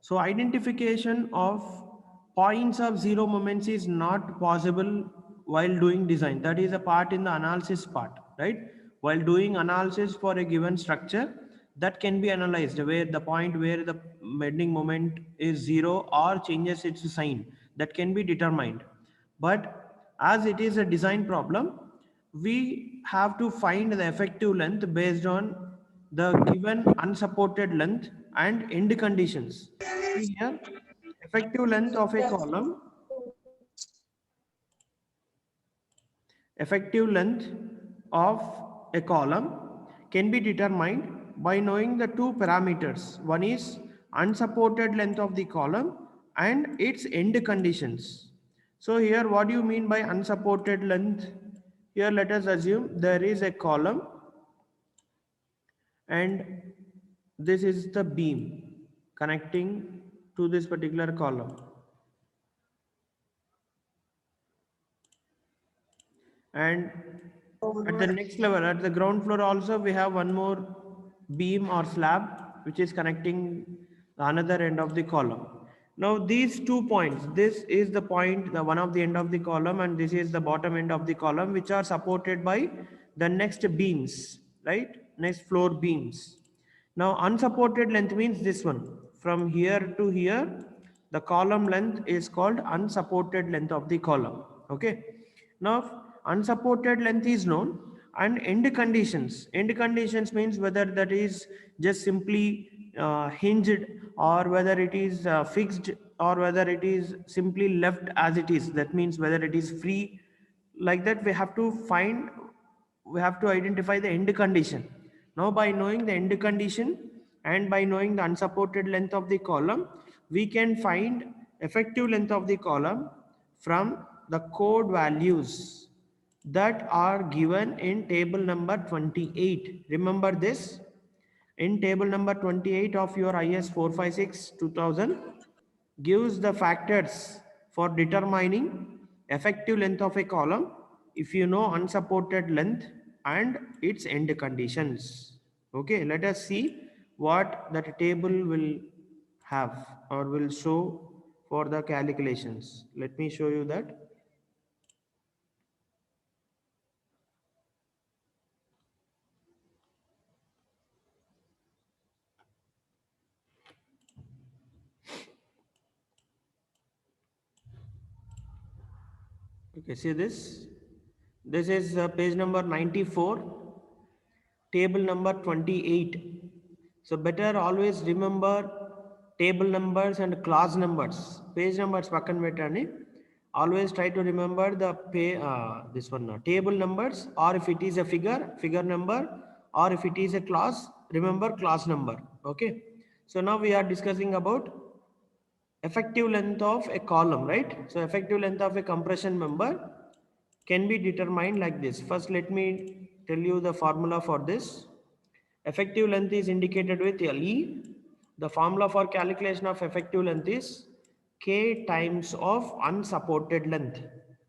So identification of points of zero moments is not possible while doing design. That is a part in the analysis part, right? While doing analysis for a given structure, that can be analyzed where the point where the bending moment is zero or changes its sign, that can be determined. But as it is a design problem, we have to find the effective length based on the given unsupported length and end conditions. See here, effective length of a column, effective length of a column can be determined by knowing the two parameters. One is unsupported length of the column and its end conditions. So here, what do you mean by unsupported length? Here, let us assume there is a column and this is the beam connecting to this particular column, and at the next level, at the ground floor also, we have one more beam or slab which is connecting the another end of the column. Now these 2 points, this is the point, the one of the end of the column, and this is the bottom end of the column, which are supported by the next beams, right? Next floor beams. Now unsupported length means this one. From here to here, the column length is called unsupported length of the column. Okay. Now unsupported length is known, and end conditions. End conditions means whether that is just simply hinged, or whether it is fixed, or whether it is simply left as it is. That means whether it is free, like that we have to find, we have to identify the end condition. Now by knowing the end condition and by knowing the unsupported length of the column, we can find effective length of the column from the code values that are given in table number 28. Remember this, in table number 28 of your IS 456 2000 gives the factors for determining effective length of a column if you know unsupported length and its end conditions. Okay, let us see what that table will have or will show for the calculations. Let me show you that. Okay, see this. This is page number 94, table number 28. So better always remember table numbers and class numbers. Page numbers pakan vettani. Always try to remember the this one table numbers, or if it is a figure number, or if it is a class, remember class number. Okay. So now we are discussing about effective length of a column, right? So effective length of a compression member can be determined like this. First, let me tell you the formula for this. Effective length is indicated with LE. The formula for calculation of effective length is K times of unsupported length.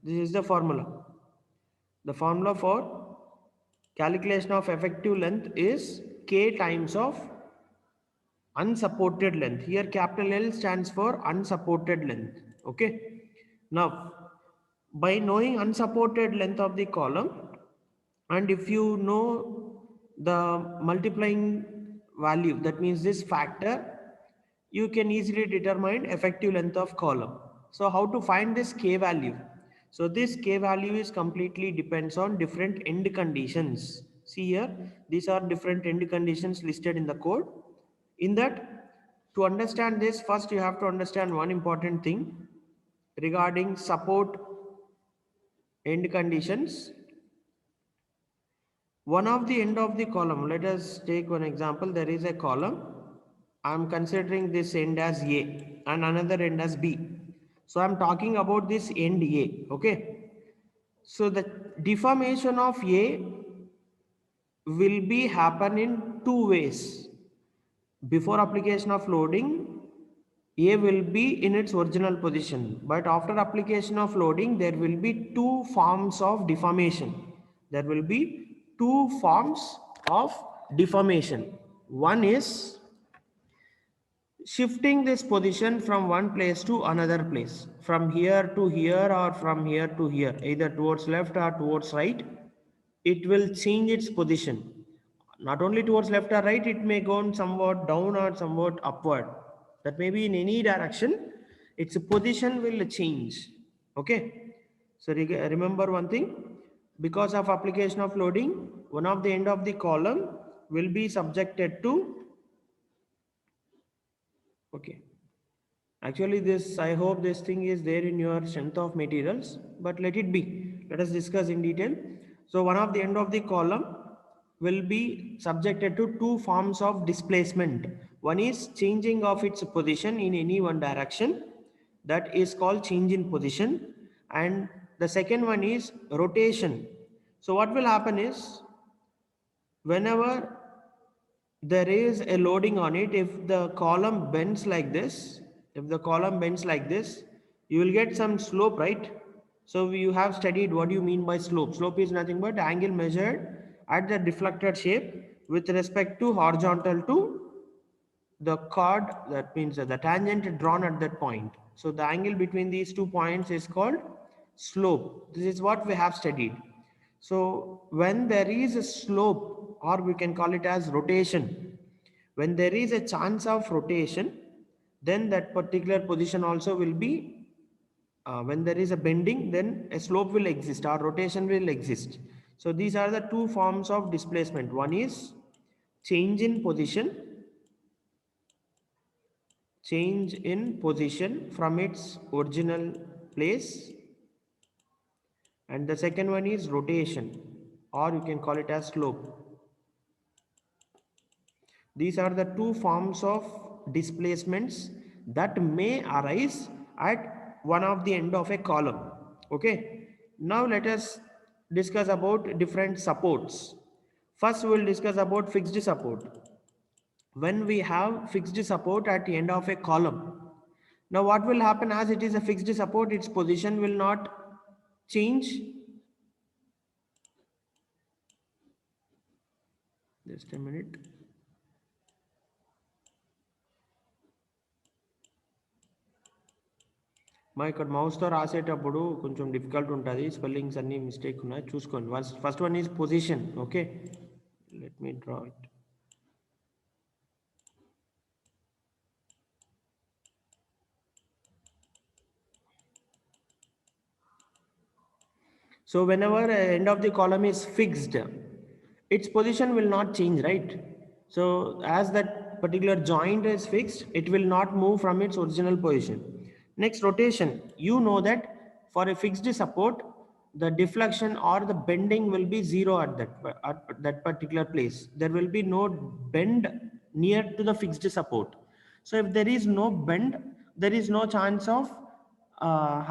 This is the formula. The formula for calculation of effective length is K times of unsupported length. Here capital L stands for unsupported length. Okay. Now, by knowing unsupported length of the column, and if you know the multiplying value, that means this factor, you can easily determine effective length of column. So how to find this K value? So this K value is completely depends on different end conditions. See here, these are different end conditions listed in the code. In that, to understand this, first you have to understand one important thing regarding support end conditions. One of the end of the column, let us take one example. There is a column. I am considering this end as A and another end as B. So I am talking about this end A. Okay. So the deformation of A will be happen in two ways. Before application of loading, A will be in its original position, but after application of loading, there will be two forms of deformation. There will be two forms of deformation. One is shifting this position from one place to another place, from here to here or from here to here, either towards left or towards right, it will change its position. Not only towards left or right, it may go somewhat down or somewhat upward. That may be in any direction, its position will change. Okay. So remember one thing, because of application of loading, one of the end of the column will be subjected to, okay. Actually, this, I hope this thing is there in your strength of materials, but let it be. Let us discuss in detail. So one of the end of the column will be subjected to two forms of displacement. One is changing of its position in any one direction. That is called change in position. And the second one is rotation. So what will happen is, whenever there is a loading on it, if the column bends like this, you will get some slope, right? So you have studied what do you mean by slope. Slope is nothing but angle measured at the deflected shape with respect to horizontal to the chord, that means the tangent drawn at that point. So the angle between these 2 points is called slope. This is what we have studied. So when there is a slope, or we can call it as rotation, when there is a chance of rotation, then that particular position also will be, when there is a bending, then a slope will exist or rotation will exist. So these are the two forms of displacement. One is change in position, change in position from its original place, and the second one is rotation, or you can call it as slope. These are the two forms of displacements that may arise at one of the end of a column. Okay, now let us discuss about different supports. First we will discuss about fixed support. When we have fixed support at the end of a column, now what will happen, as it is a fixed support, its position will not change. Just a minute. మా ఇక్కడ మౌస్తో రాసేటప్పుడు కొంచెం difficult ఉంటుంది, spellings అన్ని mistake ఉన్నాయి, చూసుకోండి. First one is position. Okay, let me draw it. So whenever end of the column is fixed, its position will not change, right? So as that particular joint is fixed, it will not move from its original position. Next, rotation. You know that for a fixed support, the deflection or the bending will be zero at that particular place. There will be no bend near to the fixed support. So if there is no bend, there is no chance of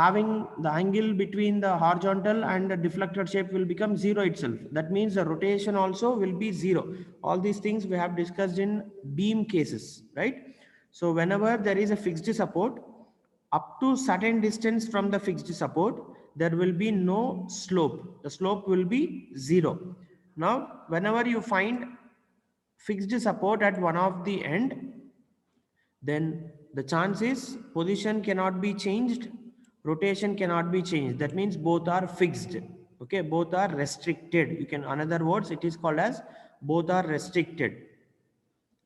having the angle between the horizontal and the deflected shape will become zero itself. That means the rotation also will be zero. All these things we have discussed in beam cases, right? So whenever there is a fixed support, up to certain distance from the fixed support, there will be no slope. The slope will be zero. Now, whenever you find fixed support at one of the end, then the chance is position cannot be changed, rotation cannot be changed. That means both are fixed. Okay, both are restricted. You can, another words, it is called as both are restricted.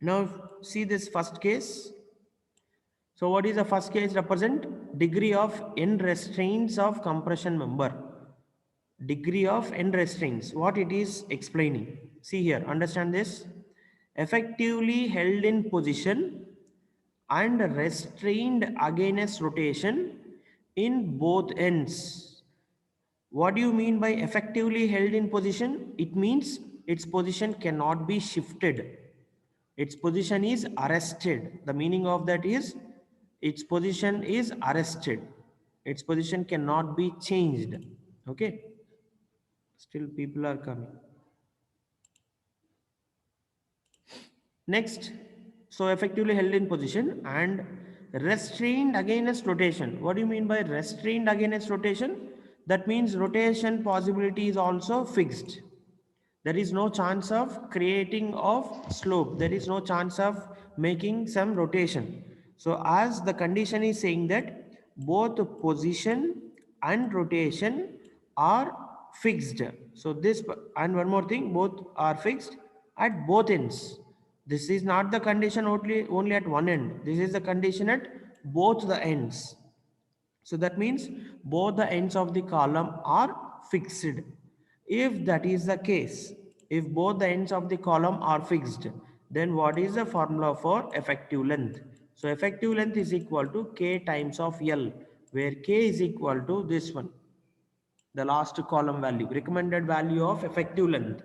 Now see this first case. So what is the first case represent? Degree of end restraints of compression member. Degree of end restraints, what it is explaining. See here, understand this. Effectively held in position and restrained against rotation in both ends. What do you mean by effectively held in position? It means its position cannot be shifted. Its position is arrested. The meaning of that is its position is arrested. Its position cannot be changed. Okay. Still people are coming. Next, so effectively held in position and restrained against rotation. What do you mean by restrained against rotation? That means rotation possibility is also fixed. There is no chance of creating of slope. There is no chance of making some rotation. So as the condition is saying that both position and rotation are fixed. So this, and one more thing, both are fixed at both ends. This is not the condition only at one end. This is the condition at both the ends. So that means both the ends of the column are fixed. If that is the case, if both the ends of the column are fixed, then what is the formula for effective length? So effective length is equal to K times of L, where K is equal to this one, the last column value, recommended value of effective length,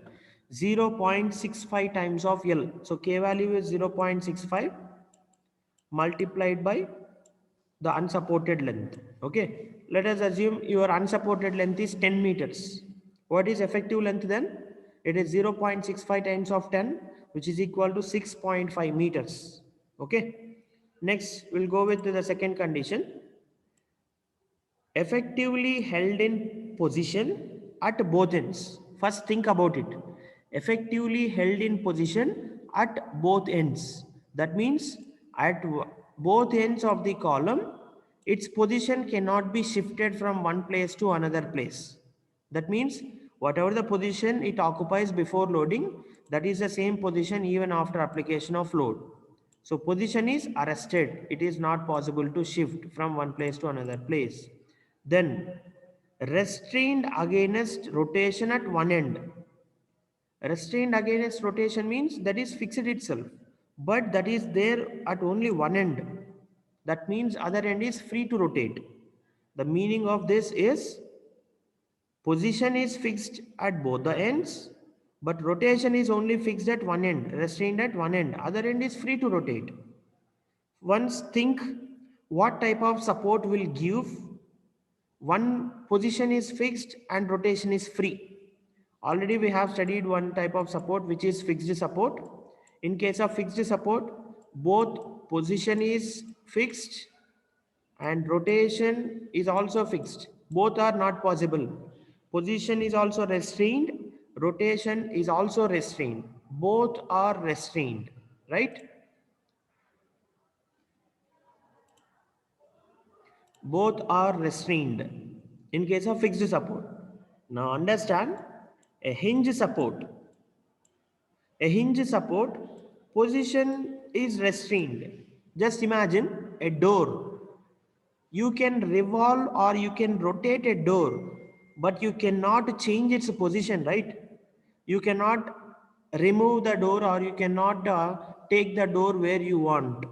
0.65 times of L. So K value is 0.65 multiplied by the unsupported length. Okay, let us assume your unsupported length is 10 meters. What is effective length then? It is 0.65 times of 10, which is equal to 6.5 meters. Okay, next we'll go with the second condition. Effectively held in position at both ends. First think about it. Effectively held in position at both ends. That means at both ends of the column, its position cannot be shifted from one place to another place. That means whatever the position it occupies before loading, that is the same position even after application of load. So position is arrested. It is not possible to shift from one place to another place. Then restrained against rotation at one end. Restrained against rotation means that is fixed itself, but that is there at only one end. That means other end is free to rotate. The meaning of this is position is fixed at both the ends, but rotation is only fixed at one end, restrained at one end. Other end is free to rotate. Once think what type of support will give one position is fixed and rotation is free. Already we have studied one type of support, which is fixed support. In case of fixed support, both position is fixed and rotation is also fixed. Both are not possible. Position is also restrained, rotation is also restrained. Both are restrained, right? Both are restrained in case of fixed support. Now understand, a hinge support. A hinge support, position is restrained. Just imagine a door. You can revolve or you can rotate a door, but you cannot change its position, right? You cannot remove the door or you cannot take the door where you want.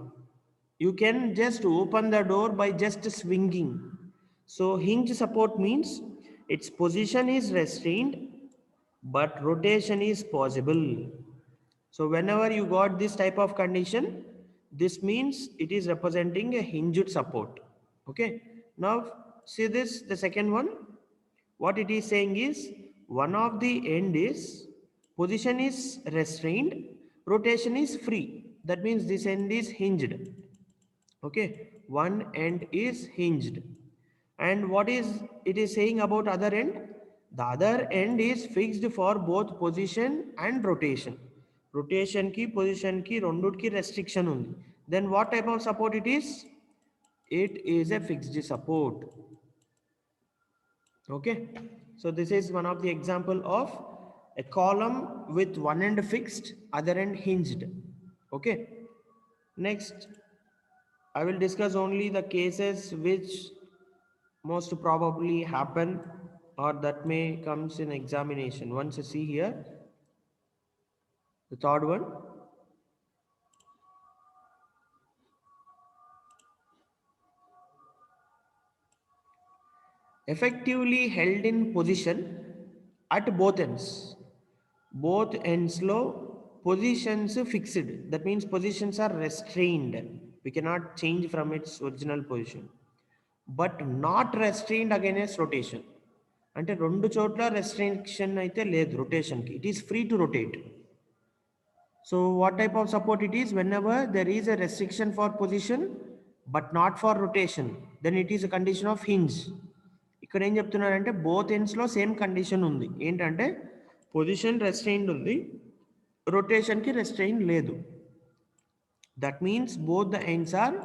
You can just open the door by just swinging. So hinge support means its position is restrained, but rotation is possible. So whenever you got this type of condition, this means it is representing a hinged support. Okay. Now see this, the second one. What it is saying is one of the end is position is restrained, rotation is free. That means this end is hinged. Okay. One end is hinged. And what is it is saying about other end? The other end is fixed for both position and rotation. Rotation ki, position ki, rondut ki restriction undi. Then what type of support it is? It is a fixed support. Okay. So this is one of the example of a column with one end fixed, other end hinged. Okay. Next, I will discuss only the cases which most probably happen or that may comes in examination. Once you see here, the third one, effectively held in position at both ends. Both ends low, positions fixed. That means positions are restrained. We cannot change from its original position. But not restrained against rotation. అంటే రెండు చోట్ల restriction అయితే లేదు రొటేషన్కి. It is free to rotate. So what type of support it is? Whenever there is a restriction for position but not for rotation, then it is a condition of hinge. ఇక్కడ ఏం చెప్తున్నారంటే both ఎండ్స్లో same condition ఉంది. ఏంటంటే position restrained ఉంది, రొటేషన్కి restrain లేదు. That means both the ends are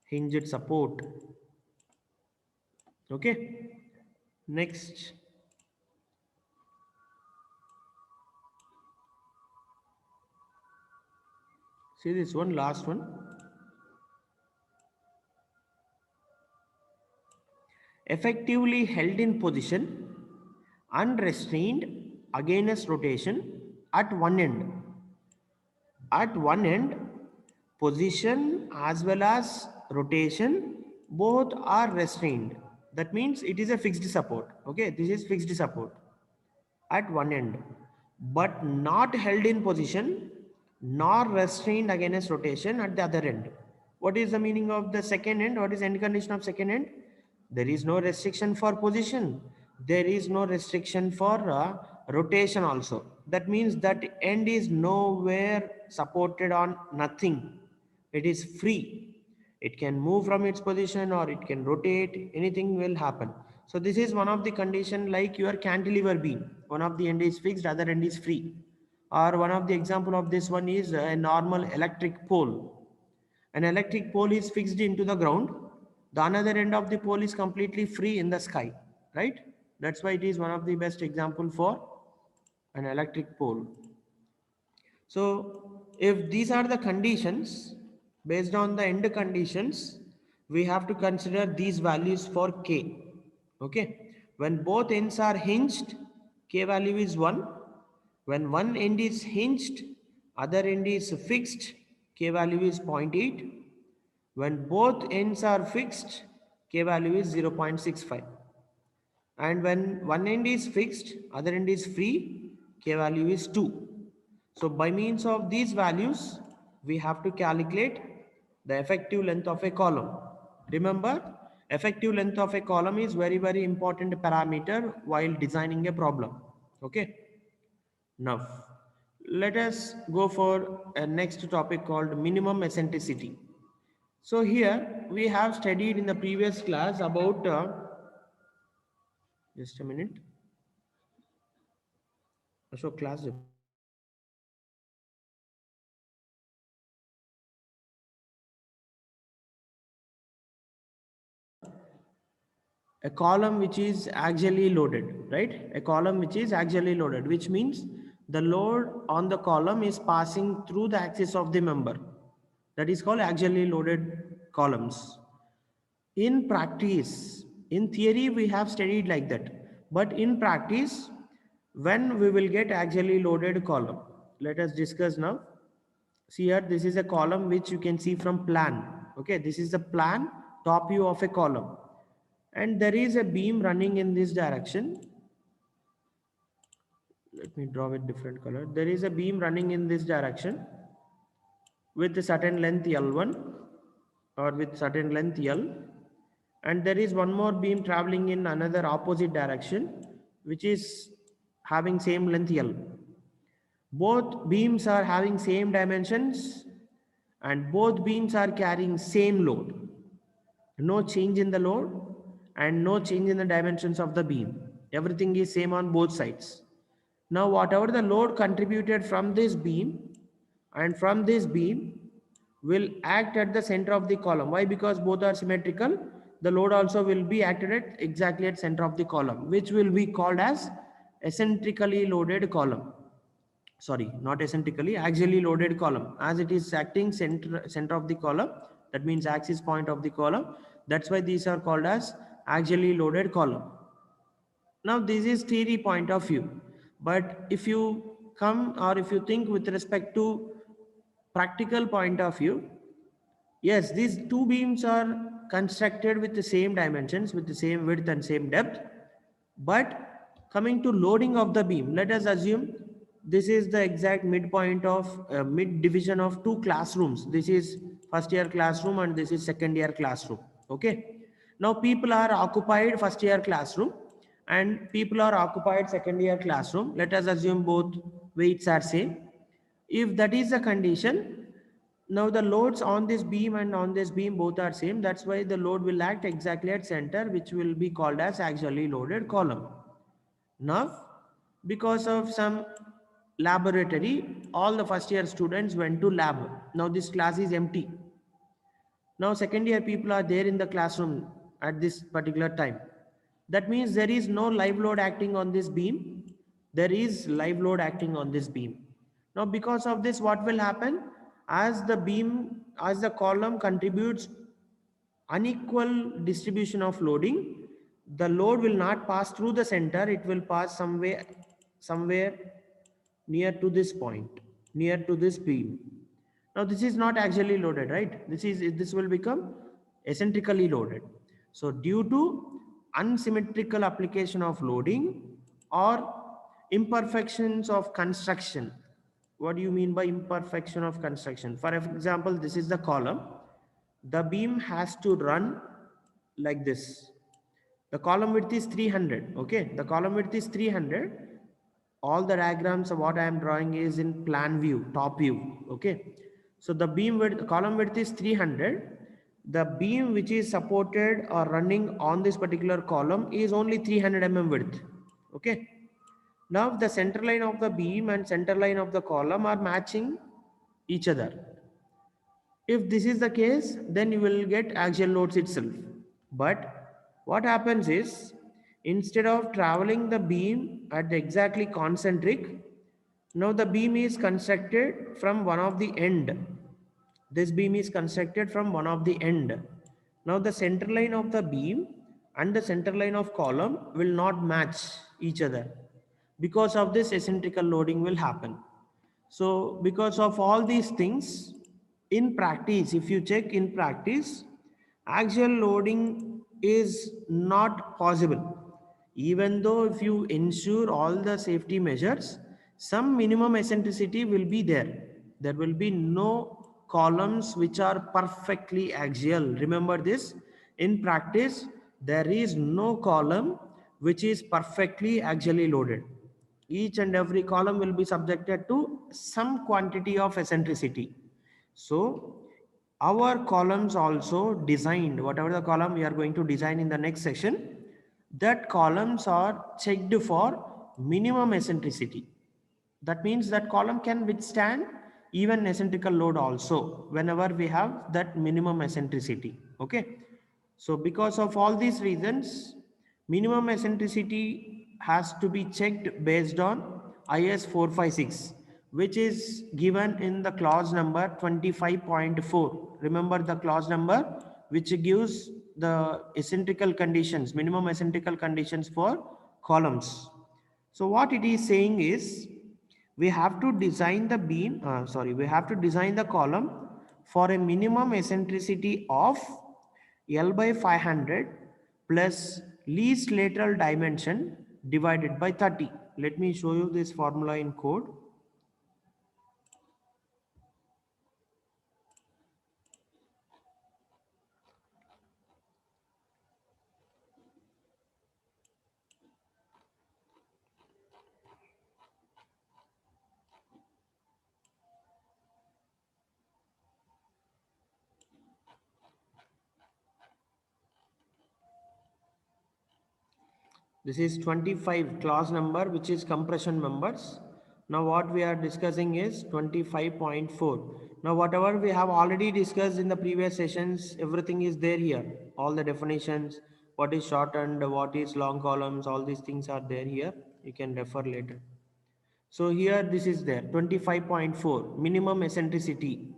hinged support. Okay, next. See this one, last one. Effectively held in position, unrestrained against rotation at one end. At one end, position as well as rotation both are restrained. That means it is a fixed support. Okay, this is fixed support at one end, but not held in position nor restrained against rotation at the other end. What is the meaning of the second end? What is end condition of second end? There is no restriction for position. There is no restriction for rotation also. That means that end is nowhere supported on nothing. It is free. It can move from its position or it can rotate. Anything will happen. So this is one of the condition like your cantilever beam. One of the end is fixed, other end is free. Or one of the example of this one is a normal electric pole. An electric pole is fixed into the ground. The another end of the pole is completely free in the sky, right? That's why it is one of the best example for an electric pole. So if these are the conditions, based on the end conditions, we have to consider these values for K. Okay. When both ends are hinged, K value is 1. When one end is hinged, other end is fixed, K value is 0.8. When both ends are fixed, K value is 0.65. And when one end is fixed, other end is free, K value is 2. So by means of these values, we have to calculate the effective length of a column. Remember, effective length of a column is very, very important parameter while designing a problem. Okay. Now, let us go for a next topic called minimum eccentricity. So here we have studied in the previous class about, just a minute. So class. A column which is axially loaded, right? A column which is axially loaded, which means the load on the column is passing through the axis of the member. That is called axially loaded columns. In practice, in theory, we have studied like that. But in practice, when we will get axially loaded column, let us discuss now. See here, this is a column which you can see from plan. Okay, this is the plan top view of a column. And there is a beam running in this direction. Let me draw with different color. There is a beam running in this direction with a certain length L1 or with certain length L, and there is one more beam traveling in another opposite direction which is having same length L. Both beams are having same dimensions and both beams are carrying same load. No change in the load and no change in the dimensions of the beam. Everything is same on both sides. Now whatever the load contributed from this beam and from this beam will act at the center of the column. Why? Because both are symmetrical. The load also will be acted at exactly at center of the column, which will be called as eccentrically loaded column. Sorry, not eccentrically, axially loaded column. As it is acting center of the column, that means axis point of the column. That's why these are called as axially loaded column. Now this is theory point of view, but if you come or if you think with respect to practical point of view, yes, these two beams are constructed with the same dimensions, with the same width and same depth. But coming to loading of the beam, let us assume this is the exact midpoint of mid division of two classrooms. This is first year classroom and this is second year classroom. Okay. Now people are occupied first year classroom and people are occupied second year classroom. Let us assume both weights are same. If that is the condition, now the loads on this beam and on this beam both are same. That's why the load will act exactly at center, which will be called as axially loaded column. Now, because of some laboratory, all the first year students went to lab. Now this class is empty. Now second year people are there in the classroom at this particular time. That means there is no live load acting on this beam. There is live load acting on this beam. Now because of this, what will happen? As the beam, as the column contributes unequal distribution of loading, the load will not pass through the center. It will pass somewhere near to this point, near to this beam. Now this is not actually loaded, right? This will become eccentrically loaded. So due to unsymmetrical application of loading or imperfections of construction. What do you mean by imperfection of construction? For example, this is the column. The beam has to run like this. The column width is 300. Okay, the column width is 300. All the diagrams of what I am drawing is in plan view, top view. Okay, so the beam width, column width is 300. The beam which is supported or running on this particular column is only 300 mm width. Okay, now the center line of the beam and center line of the column are matching each other. If this is the case, then you will get axial loads itself. But what happens is, instead of traveling the beam at the exactly concentric, now the beam is constructed from one of the end. This beam is constructed from one of the end. Now the center line of the beam and the center line of column will not match each other. Because of this, eccentrical loading will happen. So because of all these things, in practice, if you check in practice, axial loading is not possible. Even though if you ensure all the safety measures, some minimum eccentricity will be there. There will be no columns which are perfectly axial. Remember this, in practice, there is no column which is perfectly axially loaded. Each and every column will be subjected to some quantity of eccentricity. So our columns also designed, whatever the column we are going to design in the next section, that columns are checked for minimum eccentricity. That means that column can withstand even eccentrical load also whenever we have that minimum eccentricity. Okay, so because of all these reasons, minimum eccentricity has to be checked based on IS 456, which is given in the clause number 25.4. Remember the clause number which gives the eccentrical conditions, minimum eccentrical conditions for columns. So what it is saying is, we have to design the beam, we have to design the column for a minimum eccentricity of L by 500 plus least lateral dimension divided by 30. Let me show you this formula in code. This is 25 clause number, which is compression members. Now what we are discussing is 25.4. Now whatever we have already discussed in the previous sessions, everything is there here. All the definitions, what is shortened, what is long columns, all these things are there here. You can refer later. So here this is there, 25.4, minimum eccentricity.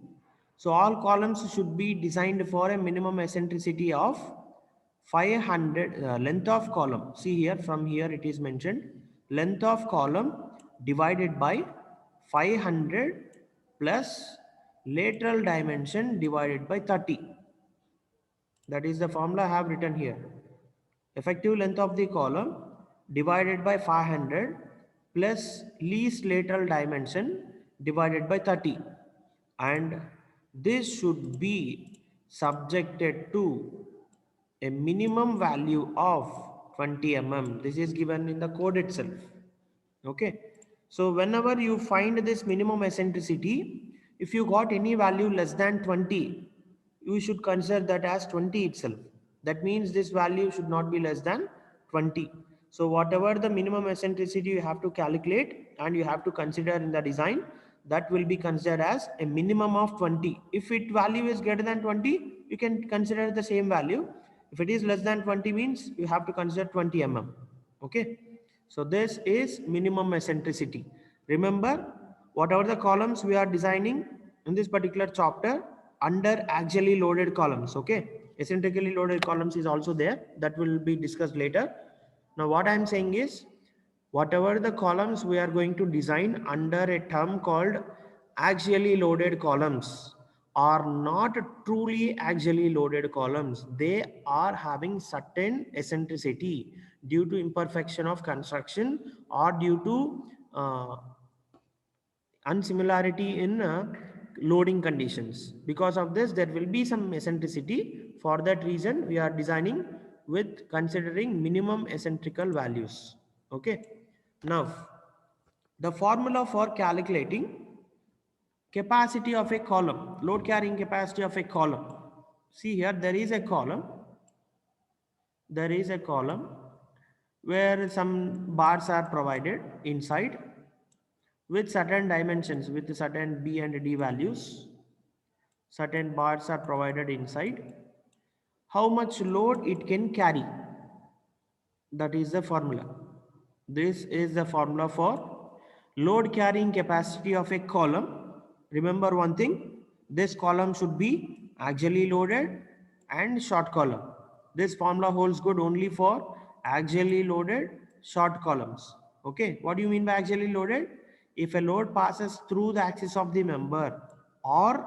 So all columns should be designed for a minimum eccentricity of 500, length of column. See here, from here it is mentioned, length of column divided by 500 plus lateral dimension divided by 30. That is the formula I have written here. Effective length of the column divided by 500 plus least lateral dimension divided by 30, and this should be subjected to a minimum value of 20 mm. This is given in the code itself. Okay, so whenever you find this minimum eccentricity, if you got any value less than 20, you should consider that as 20 itself. That means this value should not be less than 20. So whatever the minimum eccentricity you have to calculate and you have to consider in the design, that will be considered as a minimum of 20. If it value is greater than 20, you can consider the same value. If it is less than 20 means you have to consider 20 mm. Okay. So this is minimum eccentricity. Remember, whatever the columns we are designing in this particular chapter under axially loaded columns. Okay. Eccentrically loaded columns is also there. That will be discussed later. Now what I am saying is, whatever the columns we are going to design under a term called axially loaded columns are not truly axially loaded columns. They are having certain eccentricity due to imperfection of construction or due to unsimilarity in loading conditions. Because of this, there will be some eccentricity. For that reason, we are designing with considering minimum eccentrical values. Okay. Now, the formula for calculating capacity of a column, load carrying capacity of a column. See here, there is a column. There is a column where some bars are provided inside with certain dimensions, with certain B and D values. Certain bars are provided inside. How much load it can carry? That is the formula. This is the formula for load carrying capacity of a column. Remember one thing, this column should be axially loaded and short column. This formula holds good only for axially loaded short columns. Okay, what do you mean by axially loaded? If a load passes through the axis of the member, or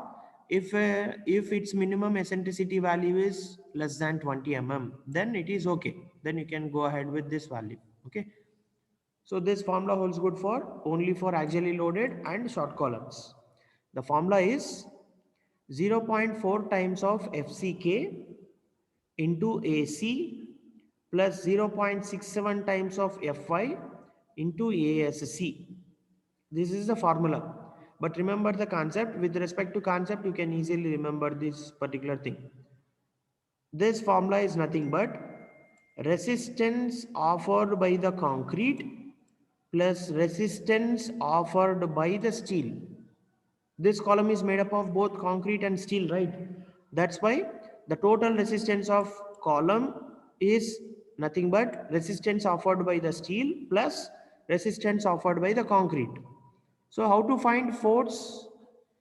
if its minimum eccentricity value is less than 20 mm, then it is okay. Then you can go ahead with this value. Okay. So this formula holds good for only for axially loaded and short columns. The formula is 0.4 times of FCK into AC plus 0.67 times of Fy into ASC. This is the formula. But remember the concept. With respect to concept, you can easily remember this particular thing. This formula is nothing but resistance offered by the concrete plus resistance offered by the steel. This column is made up of both concrete and steel, right? That's why the total resistance of column is nothing but resistance offered by the steel plus resistance offered by the concrete. So how to find force?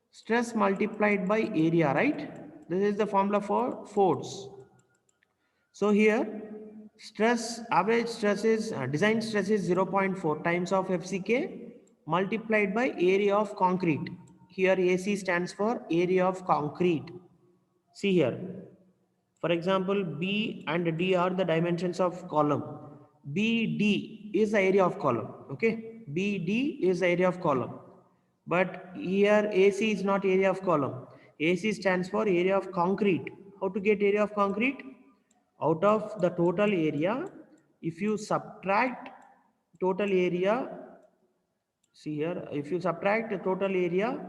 Stress multiplied by area, right? This is the formula for force. So here stress, average stress is design stress is 0.4 times of FCK multiplied by area of concrete. Here AC stands for area of concrete. See here. For example, B and D are the dimensions of column. BD is the area of column. Okay. BD is the area of column. But here AC is not area of column. AC stands for area of concrete. How to get area of concrete? Out of the total area, if you subtract total area, see here, if you subtract the total area,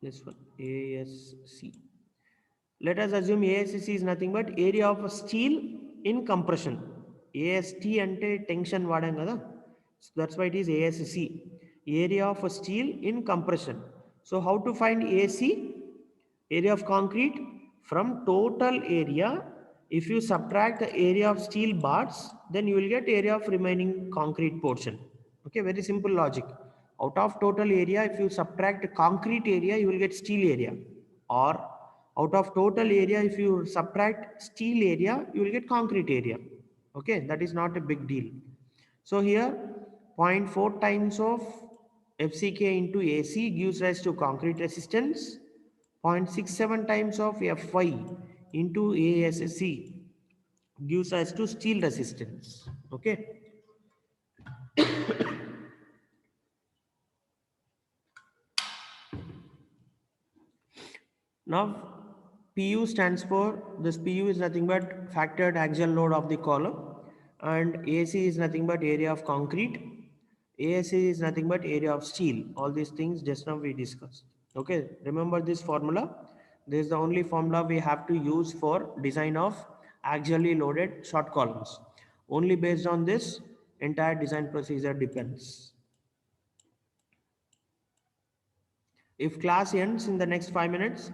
this one, ASC. Let us assume ASC is nothing but area of steel in compression. AST ante tension vadam kada. So that's why it is ASC. Area of steel in compression. So how to find AC? Area of concrete from total area. If you subtract the area of steel bars, then you will get area of remaining concrete portion. Okay, very simple logic. Out of total area, if you subtract concrete area, you will get steel area. Or out of total area, if you subtract steel area, you will get concrete area. Okay, that is not a big deal. So here 0.4 times of FCK into AC gives rise to concrete resistance. 0.67 times of Fy into ASC gives rise to steel resistance. Okay. Now PU stands for, this PU is nothing but factored axial load of the column, and AC is nothing but area of concrete. ASC is nothing but area of steel. All these things just now we discussed. Okay, remember this formula. This is the only formula we have to use for design of axially loaded short columns. Only based on this, entire design procedure depends. If class ends in the next 5 minutes,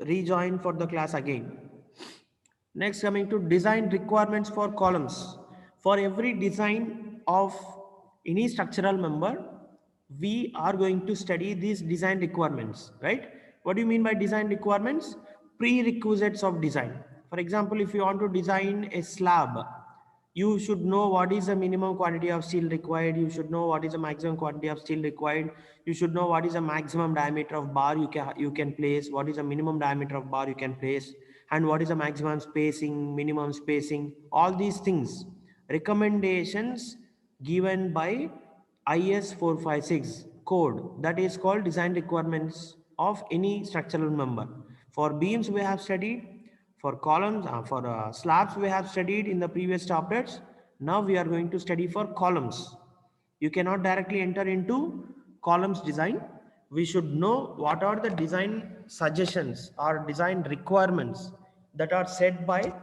rejoin for the class again. Next, coming to design requirements for columns. For every design of any structural member, we are going to study these design requirements, right? What do you mean by design requirements? Prerequisites of design. For example, if you want to design a slab, you should know what is the minimum quantity of steel required. You should know what is the maximum quantity of steel required. You should know what is the maximum diameter of bar you can place, what is the minimum diameter of bar you can place, and what is the maximum spacing, minimum spacing, all these things. Recommendations given by IS 456 code, that is called design requirements of any structural member. For beams we have studied, for columns, for slabs we have studied in the previous chapters. Now we are going to study for columns. You cannot directly enter into columns design. We should know what are the design suggestions or design requirements that are set by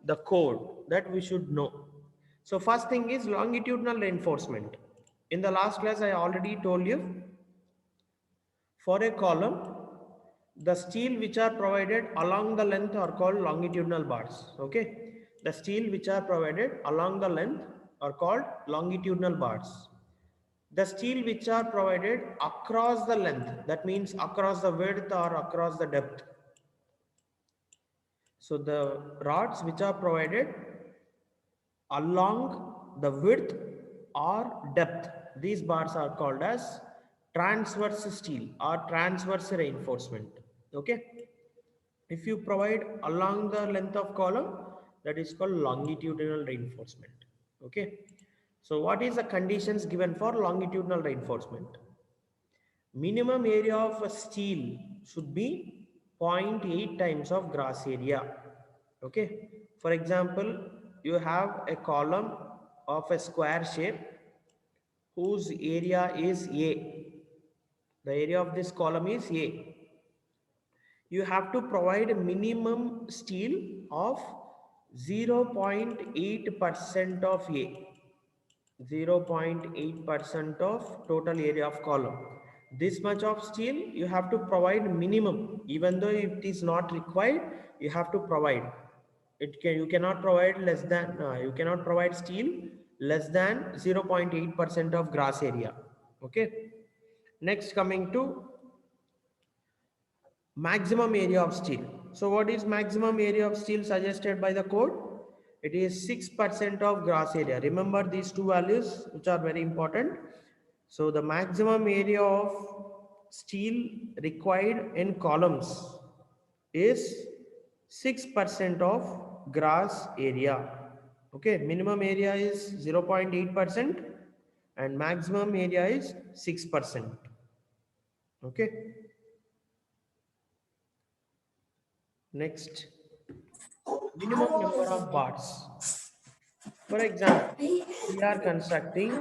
the code that we should know. So first thing is longitudinal reinforcement. In the last class I already told you, for a column, the steel which are provided along the length are called longitudinal bars. Okay, the steel which are provided along the length are called longitudinal bars. The steel which are provided across the length, that means across the width or across the depth. So the rods which are provided along the width or depth, these bars are called as transverse steel or transverse reinforcement. Okay, if you provide along the length of column, that is called longitudinal reinforcement. Okay, so what is the conditions given for longitudinal reinforcement? Minimum area of a steel should be 0.8 times of gross area. Okay, for example, you have a column of a square shape whose area is A. The area of this column is A. You have to provide a minimum steel of 0.8% of A. 0.8% of total area of column. This much of steel you have to provide minimum, even though it is not required, you have to provide. You cannot provide less than, you cannot provide steel less than 0.8% of gross area. Okay. Next, coming to maximum area of steel. So what is maximum area of steel suggested by the code? It is 6% of gross area. Remember these two values which are very important. So the maximum area of steel required in columns is 6% of gross area. Okay, minimum area is 0.8% and maximum area is 6%. Okay. Next, minimum number of bars. For example, we are constructing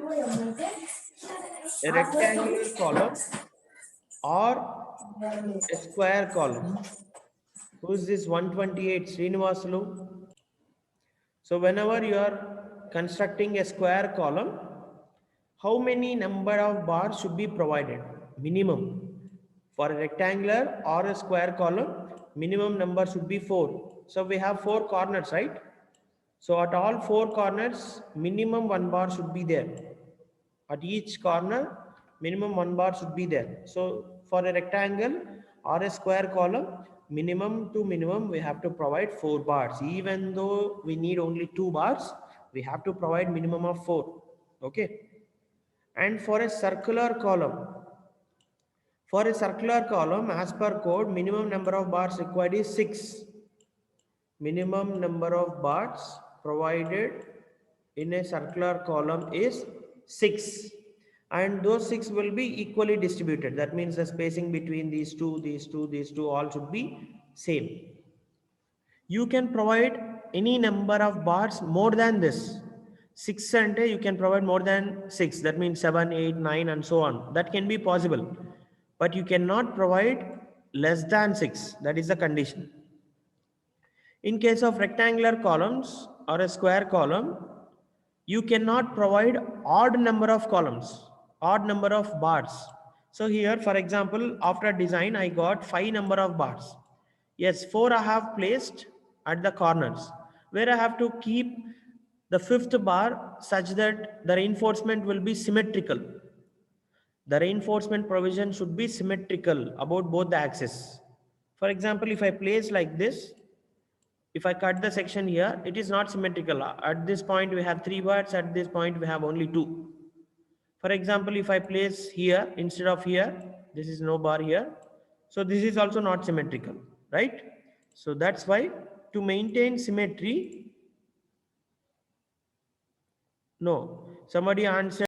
a rectangular column or a square column. Who is this 128 Srinivasulu? So whenever you are constructing a square column, how many number of bars should be provided? Minimum. For a rectangular or a square column, minimum number should be 4. So we have 4 corners, right? So at all 4 corners, minimum 1 bar should be there. At each corner, minimum 1 bar should be there. So for a rectangle or a square column, minimum to minimum, we have to provide 4 bars. Even though we need only 2 bars, we have to provide minimum of 4. Okay. And for a circular column, as per code, minimum number of bars required is 6. Minimum number of bars provided in a circular column is 6, and those 6 will be equally distributed. That means the spacing between these two all should be same. You can provide any number of bars more than this. 6 and you can provide more than 6. That means 7, 8, 9 and so on. That can be possible. But you cannot provide less than 6. That is the condition. In case of rectangular columns or a square column, you cannot provide odd number of columns, odd number of bars. So here, for example, after design, I got 5 number of bars. Yes, 4 I have placed at the corners, where I have to keep the 5th bar such that the reinforcement will be symmetrical. The reinforcement provision should be symmetrical about both the axes. For example, if I place like this, if I cut the section here, it is not symmetrical. At this point, we have 3 bars. At this point, we have only 2. For example, if I place here instead of here, this is no bar here. So this is also not symmetrical, right? So that's why to maintain symmetry, no, somebody answered